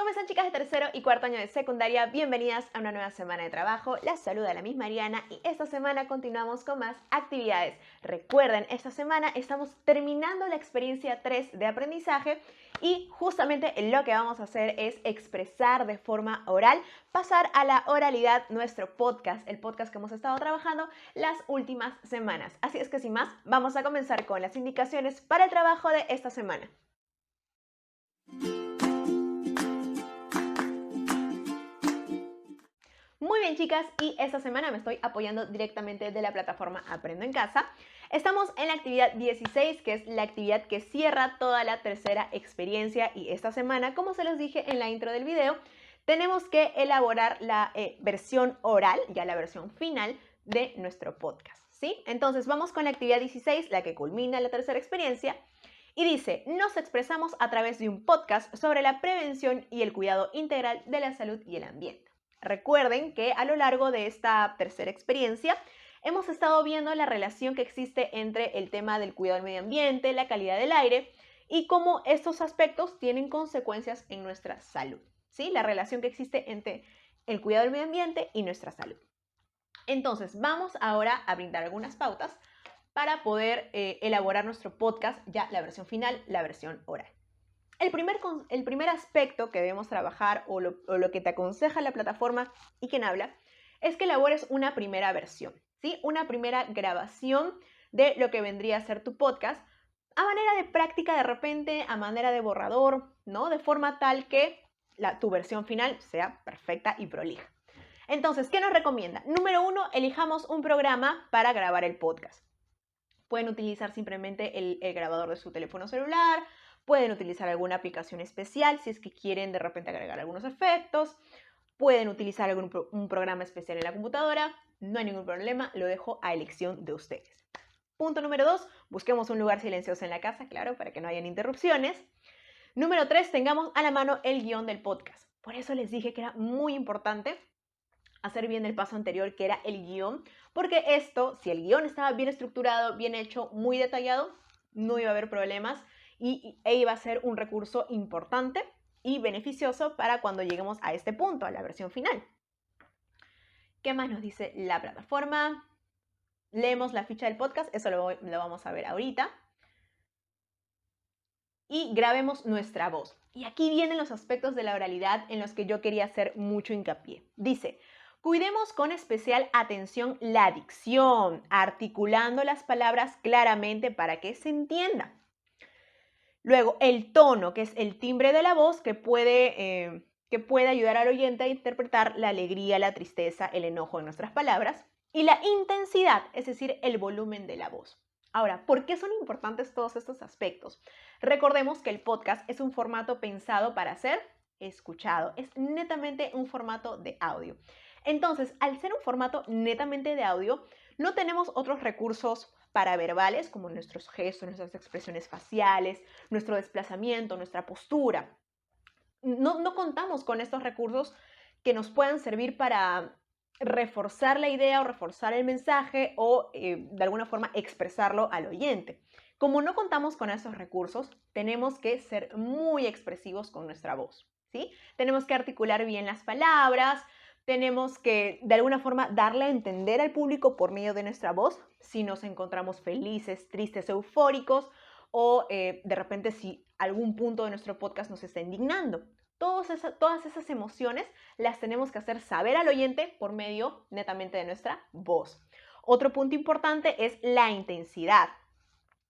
¿Cómo están, chicas de tercero y cuarto año de secundaria? Bienvenidas a una nueva semana de trabajo. Las saluda la misma Ariana y esta semana continuamos con más actividades. Recuerden, esta semana estamos terminando la experiencia 3 de aprendizaje y justamente lo que vamos a hacer es expresar de forma oral, pasar a la oralidad nuestro podcast, el podcast que hemos estado trabajando las últimas semanas. Así es que sin más, vamos a comenzar con las indicaciones para el trabajo de esta semana. Muy bien, chicas, y esta semana me estoy apoyando directamente de la plataforma Aprendo en Casa. Estamos en la actividad 16, que es la actividad que cierra toda la tercera experiencia, y esta semana, como se los dije en la intro del video, tenemos que elaborar la versión oral, ya la versión final de nuestro podcast, ¿sí? Entonces vamos con la actividad 16, la que culmina la tercera experiencia, y dice: nos expresamos a través de un podcast sobre la prevención y el cuidado integral de la salud y el ambiente. Recuerden que a lo largo de esta tercera experiencia hemos estado viendo la relación que existe entre el tema del cuidado del medio ambiente, la calidad del aire y cómo estos aspectos tienen consecuencias en nuestra salud, ¿sí? La relación que existe entre el cuidado del medio ambiente y nuestra salud. Entonces, vamos ahora a brindar algunas pautas para poder elaborar nuestro podcast, ya la versión final, la versión oral. El primer aspecto que debemos trabajar o lo que te aconseja la plataforma y quien habla es que elabores una primera versión, ¿sí? Una primera grabación de lo que vendría a ser tu podcast a manera de práctica, de repente, a manera de borrador, ¿no? De forma tal que tu versión final sea perfecta y prolija. Entonces, ¿qué nos recomienda? Número 1, elijamos un programa para grabar el podcast. Pueden utilizar simplemente el grabador de su teléfono celular, pueden utilizar alguna aplicación especial si es que quieren de repente agregar algunos efectos, pueden utilizar un programa especial en la computadora, no hay ningún problema, lo dejo a elección de ustedes. Punto número 2, busquemos un lugar silencioso en la casa, claro, para que no hayan interrupciones. Número 3, tengamos a la mano el guión del podcast. Por eso les dije que era muy importante hacer bien el paso anterior, que era el guión, porque esto, si el guión estaba bien estructurado, bien hecho, muy detallado, no iba a haber problemas e iba a ser un recurso importante y beneficioso para cuando lleguemos a este punto, a la versión final. ¿Qué más nos dice la plataforma? Leemos la ficha del podcast, eso lo vamos a ver ahorita. Y grabemos nuestra voz. Y aquí vienen los aspectos de la oralidad en los que yo quería hacer mucho hincapié. Dice: cuidemos con especial atención la dicción, articulando las palabras claramente para que se entienda. Luego, el tono, que es el timbre de la voz que puede ayudar al oyente a interpretar la alegría, la tristeza, el enojo en nuestras palabras. Y la intensidad, es decir, el volumen de la voz. Ahora, ¿por qué son importantes todos estos aspectos? Recordemos que el podcast es un formato pensado para ser escuchado. Es netamente un formato de audio. Entonces, al ser un formato netamente de audio, no tenemos otros recursos paraverbales como nuestros gestos, nuestras expresiones faciales, nuestro desplazamiento, nuestra postura. No contamos con estos recursos que nos puedan servir para reforzar la idea o reforzar el mensaje o de alguna forma expresarlo al oyente. Como no contamos con esos recursos, tenemos que ser muy expresivos con nuestra voz, ¿sí? Tenemos que articular bien las palabras, tenemos que de alguna forma darle a entender al público por medio de nuestra voz si nos encontramos felices, tristes, eufóricos o de repente si algún punto de nuestro podcast nos está indignando. Todas esas emociones las tenemos que hacer saber al oyente por medio netamente de nuestra voz. Otro punto importante es la intensidad,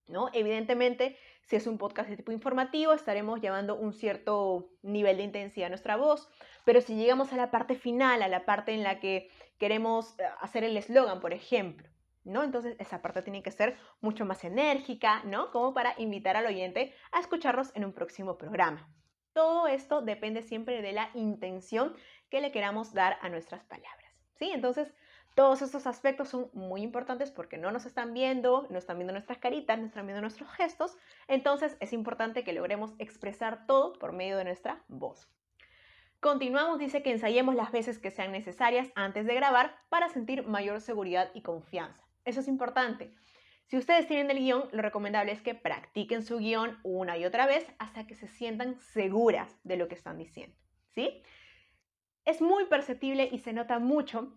¿no? Evidentemente, si es un podcast de tipo informativo, estaremos llevando un cierto nivel de intensidad a nuestra voz, pero si llegamos a la parte final, a la parte en la que queremos hacer el eslogan, por ejemplo, ¿no? Entonces esa parte tiene que ser mucho más enérgica, ¿no? Como para invitar al oyente a escucharnos en un próximo programa. Todo esto depende siempre de la intención que le queramos dar a nuestras palabras, ¿sí? Entonces, todos estos aspectos son muy importantes porque no nos están viendo, no están viendo nuestras caritas, no están viendo nuestros gestos. Entonces, es importante que logremos expresar todo por medio de nuestra voz. Continuamos, dice que ensayemos las veces que sean necesarias antes de grabar para sentir mayor seguridad y confianza. Eso es importante. Si ustedes tienen el guión, lo recomendable es que practiquen su guión una y otra vez hasta que se sientan seguras de lo que están diciendo. ¿sí? Es muy perceptible y se nota mucho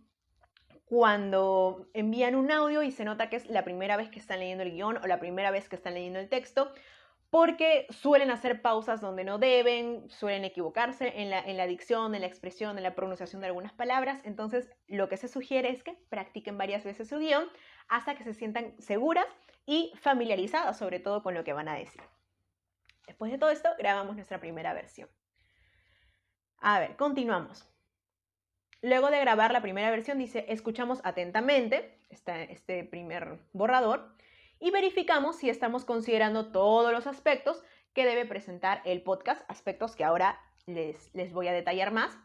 cuando envían un audio y se nota que es la primera vez que están leyendo el guión o la primera vez que están leyendo el texto, porque suelen hacer pausas donde no deben, suelen equivocarse en la dicción, en la expresión, en la pronunciación de algunas palabras. Entonces, lo que se sugiere es que practiquen varias veces su guión hasta que se sientan seguras y familiarizadas, sobre todo con lo que van a decir. Después de todo esto, grabamos nuestra primera versión. A ver, continuamos. Luego de grabar la primera versión, dice, escuchamos atentamente este primer borrador y verificamos si estamos considerando todos los aspectos que debe presentar el podcast, aspectos que ahora les voy a detallar más.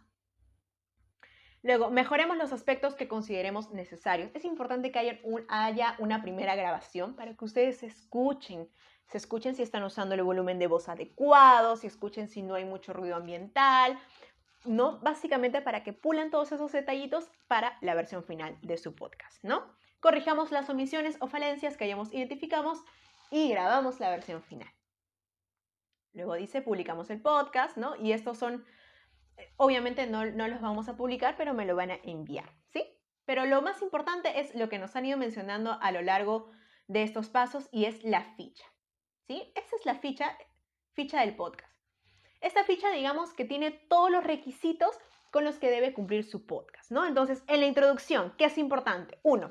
Luego, mejoremos los aspectos que consideremos necesarios. Es importante que haya una primera grabación para que ustedes se escuchen si están usando el volumen de voz adecuado, si escuchen si no hay mucho ruido ambiental, ¿no? Básicamente para que pulan todos esos detallitos para la versión final de su podcast, ¿no? Corrijamos las omisiones o falencias que hayamos identificado y grabamos la versión final. Luego dice, publicamos el podcast, ¿no? Y estos son, obviamente no los vamos a publicar, pero me lo van a enviar, ¿sí? Pero lo más importante es lo que nos han ido mencionando a lo largo de estos pasos y es la ficha, ¿sí? Esa es la ficha del podcast. Esta ficha, digamos, que tiene todos los requisitos con los que debe cumplir su podcast, ¿no? Entonces, en la introducción, ¿qué es importante? 1.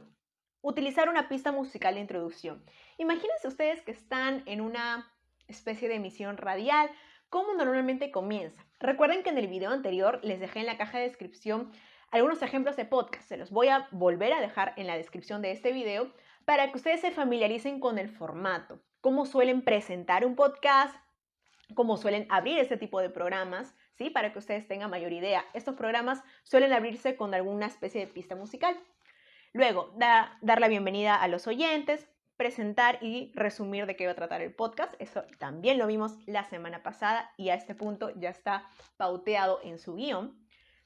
Utilizar una pista musical de introducción. Imagínense ustedes que están en una especie de emisión radial. ¿Cómo normalmente comienza? Recuerden que en el video anterior les dejé en la caja de descripción algunos ejemplos de podcast. Se los voy a volver a dejar en la descripción de este video para que ustedes se familiaricen con el formato, cómo suelen presentar un podcast, cómo suelen abrir este tipo de programas, ¿sí? Para que ustedes tengan mayor idea. Estos programas suelen abrirse con alguna especie de pista musical. Luego, dar la bienvenida a los oyentes, presentar y resumir de qué va a tratar el podcast. Eso también lo vimos la semana pasada y a este punto ya está pauteado en su guión.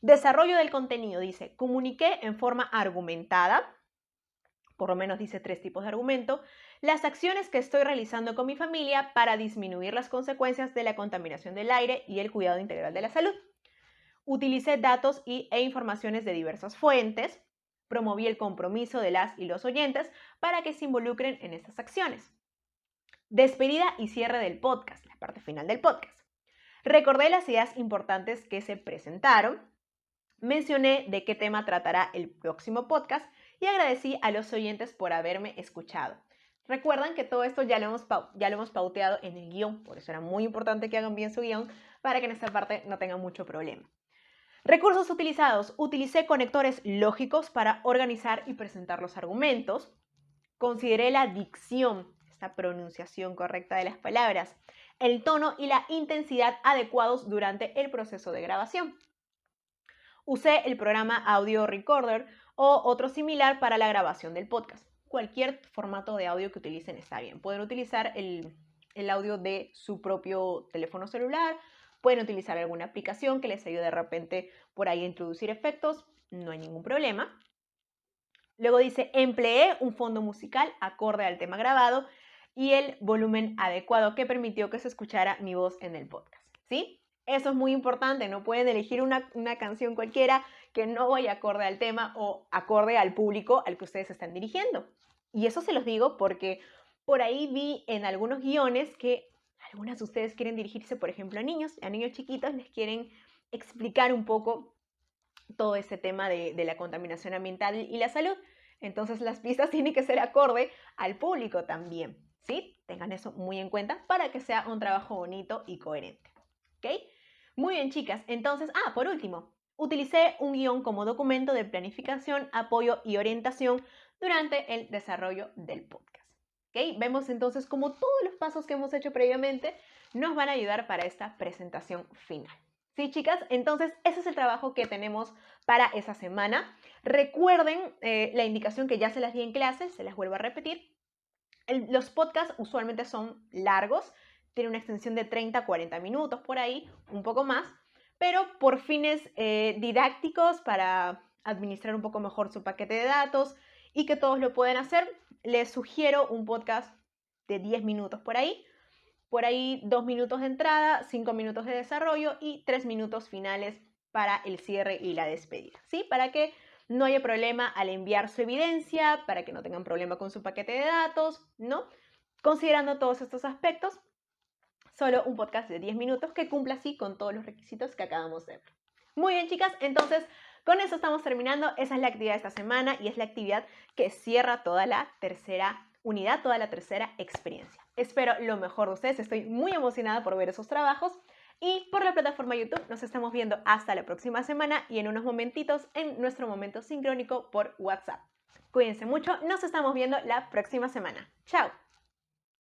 Desarrollo del contenido, dice, comuniqué en forma argumentada, por lo menos dice 3 tipos de argumento, las acciones que estoy realizando con mi familia para disminuir las consecuencias de la contaminación del aire y el cuidado integral de la salud. Utilicé datos e informaciones de diversas fuentes, promoví el compromiso de las y los oyentes para que se involucren en estas acciones. Despedida y cierre del podcast, la parte final del podcast. Recordé las ideas importantes que se presentaron, mencioné de qué tema tratará el próximo podcast y agradecí a los oyentes por haberme escuchado. Recuerdan que todo esto ya lo hemos pauteado en el guión, por eso era muy importante que hagan bien su guión para que en esta parte no tengan mucho problema. Recursos utilizados. Utilicé conectores lógicos para organizar y presentar los argumentos. Consideré la dicción, esta pronunciación correcta de las palabras, el tono y la intensidad adecuados durante el proceso de grabación. Usé el programa Audio Recorder o otro similar para la grabación del podcast. Cualquier formato de audio que utilicen está bien. Pueden utilizar el audio de su propio teléfono celular, pueden utilizar alguna aplicación que les ayude de repente por ahí a introducir efectos, no hay ningún problema. Luego dice, empleé un fondo musical acorde al tema grabado y el volumen adecuado que permitió que se escuchara mi voz en el podcast, ¿sí? Eso es muy importante, no pueden elegir una canción cualquiera que no vaya acorde al tema o acorde al público al que ustedes se están dirigiendo. Y eso se los digo porque por ahí vi en algunos guiones que algunas de ustedes quieren dirigirse, por ejemplo, a niños chiquitos, les quieren explicar un poco todo ese tema de la contaminación ambiental y la salud. Entonces las pistas tienen que ser acorde al público también, ¿sí? Tengan eso muy en cuenta para que sea un trabajo bonito y coherente, ¿ok? Muy bien, chicas. Entonces, por último, utilicé un guión como documento de planificación, apoyo y orientación durante el desarrollo del podcast, ¿ok? Vemos entonces cómo todos los pasos que hemos hecho previamente nos van a ayudar para esta presentación final. ¿Sí, chicas? Entonces, ese es el trabajo que tenemos para esa semana. Recuerden la indicación que ya se las di en clase, se las vuelvo a repetir. Los podcasts usualmente son largos, tienen una extensión de 30 a 40 minutos por ahí, un poco más, pero por fines didácticos, para administrar un poco mejor su paquete de datos y que todos lo pueden hacer, les sugiero un podcast de 10 minutos por ahí, por ahí 2 minutos de entrada, 5 minutos de desarrollo y 3 minutos finales para el cierre y la despedida, ¿sí? Para que no haya problema al enviar su evidencia, para que no tengan problema con su paquete de datos, ¿no? Considerando todos estos aspectos, solo un podcast de 10 minutos que cumpla así con todos los requisitos que acabamos de ver. Muy bien, chicas, entonces con eso estamos terminando. Esa es la actividad de esta semana y es la actividad que cierra toda la tercera unidad, toda la tercera experiencia. Espero lo mejor de ustedes, estoy muy emocionada por ver esos trabajos y por la plataforma YouTube. Nos estamos viendo hasta la próxima semana y en unos momentitos en nuestro momento sincrónico por WhatsApp. Cuídense mucho, nos estamos viendo la próxima semana. ¡Chao!